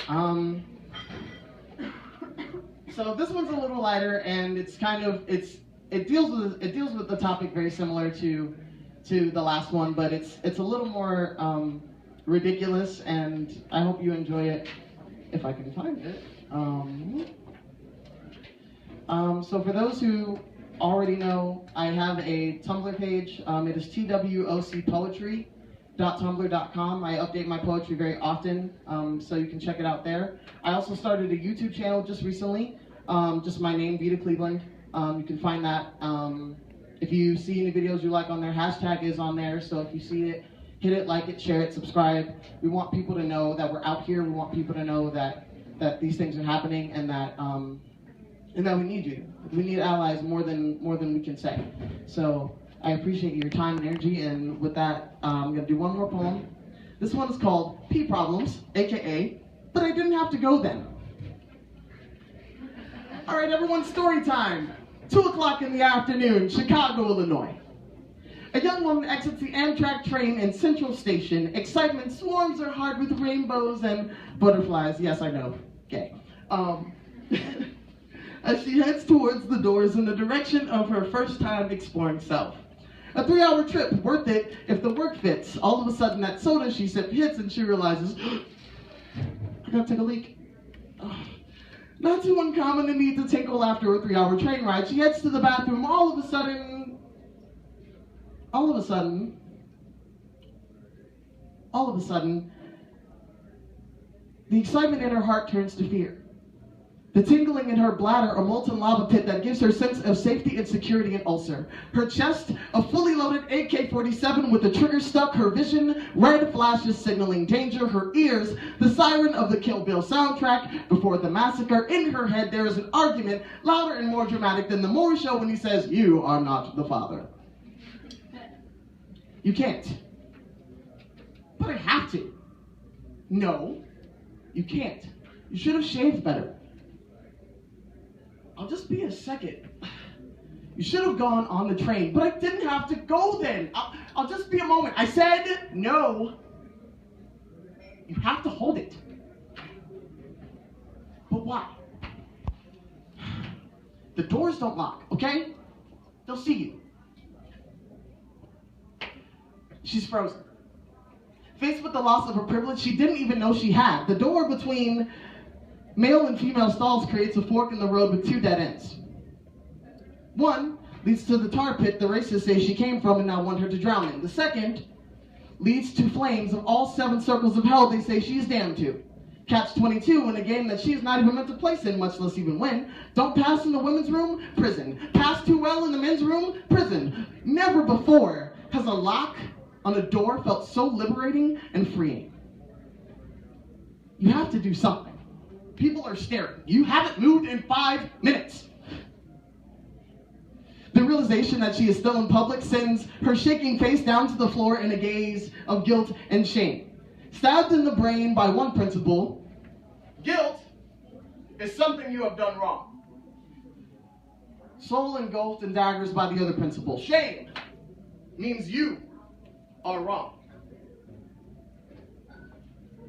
So this one's a little lighter, and it deals with the topic very similar to the last one, but it's a little more ridiculous, and I hope you enjoy it if I can find it. So for those who already know, I have a Tumblr page. It is twocpoetry.tumblr.com. I update my poetry very often, so you can check it out there. I also started a YouTube channel just recently, just my name, Vita Cleveland. You can find that. If you see any videos you like on there, hashtag is on there, so if you see it, hit it, like it, share it, subscribe. We want people to know that we're out here. We want people to know that these things are happening, and that we need you. We need allies more than we can say. So I appreciate your time and energy, and with that, I'm going to do one more poem. This one is called P Problems, aka, But I Didn't Have to Go Then. All right, everyone, story time. 2 o'clock in the afternoon, Chicago, Illinois. A young woman exits the Amtrak train in Central Station. Excitement swarms her heart with rainbows and butterflies. Yes, I know, gay. As she heads towards the doors in the direction of her first time exploring self. A 3-hour trip, worth it if the work fits. All of a sudden, that soda she sipped hits and she realizes, I gotta take a leak. Not too uncommon to need to tinkle after a 3-hour train ride. She heads to the bathroom. All of a sudden, the excitement in her heart turns to fear. The tingling in her bladder, a molten lava pit that gives her sense of safety and security an ulcer. Her chest, a fully loaded AK-47 with the trigger stuck. Her vision, red flashes signaling danger. Her ears, the siren of the Kill Bill soundtrack before the massacre. In her head, there is an argument louder and more dramatic than the Maury Show when he says, "You are not the father." You can't. But I have to. No, you can't. You should have shaved better. I'll just be a second. You should have gone on the train, but I didn't have to go then. I'll just be a moment. I said no. You have to hold it. But why? The doors don't lock, okay? They'll see you. She's frozen. Faced with the loss of her privilege she didn't even know she had. The door between male and female stalls creates a fork in the road with 2 dead ends. One leads to the tar pit the racists say she came from and now want her to drown in. The second leads to flames of all 7 circles of hell they say she's damned to. Catch-22 in a game that she's not even meant to place in, much less even win. Don't pass in the women's room? Prison. Pass too well in the men's room? Prison. Never before has a lock on a door felt so liberating and freeing. You have to do something. People are staring. You haven't moved in 5 minutes. The realization that she is still in public sends her shaking face down to the floor in a gaze of guilt and shame. Stabbed in the brain by one principle, guilt is something you have done wrong. Soul engulfed in daggers by the other principle. Shame means you are wrong.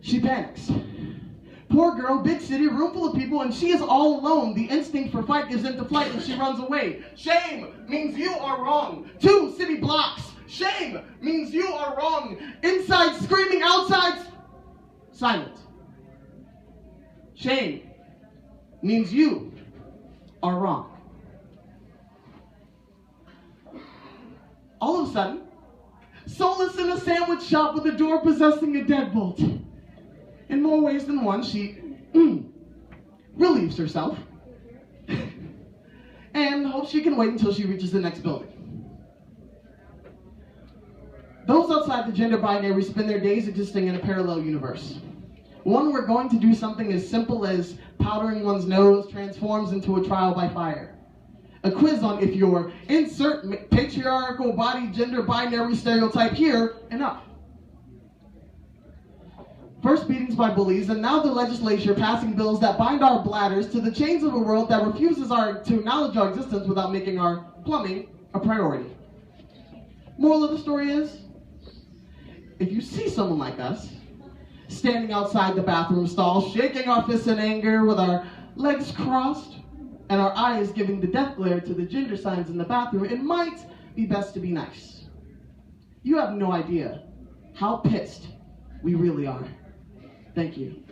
She panics. Poor girl, big city, room full of people, and she is all alone. The instinct for fight gives into flight and she runs away. Shame means you are wrong. 2 city blocks. Shame means you are wrong. Inside screaming, outside silent. Shame means you are wrong. All of a sudden, soulless in a sandwich shop with a door possessing a deadbolt. In more ways than one, she relieves herself and hopes she can wait until she reaches the next building. Those outside the gender binary spend their days existing in a parallel universe. One where going to do something as simple as powdering one's nose transforms into a trial by fire. A quiz on if your insert patriarchal body gender binary stereotype here, enough. First beatings by bullies, and now the legislature passing bills that bind our bladders to the chains of a world that refuses to acknowledge our existence without making our plumbing a priority. Moral of the story is, if you see someone like us, standing outside the bathroom stall, shaking our fists in anger with our legs crossed and our eyes giving the death glare to the gender signs in the bathroom, it might be best to be nice. You have no idea how pissed we really are. Thank you.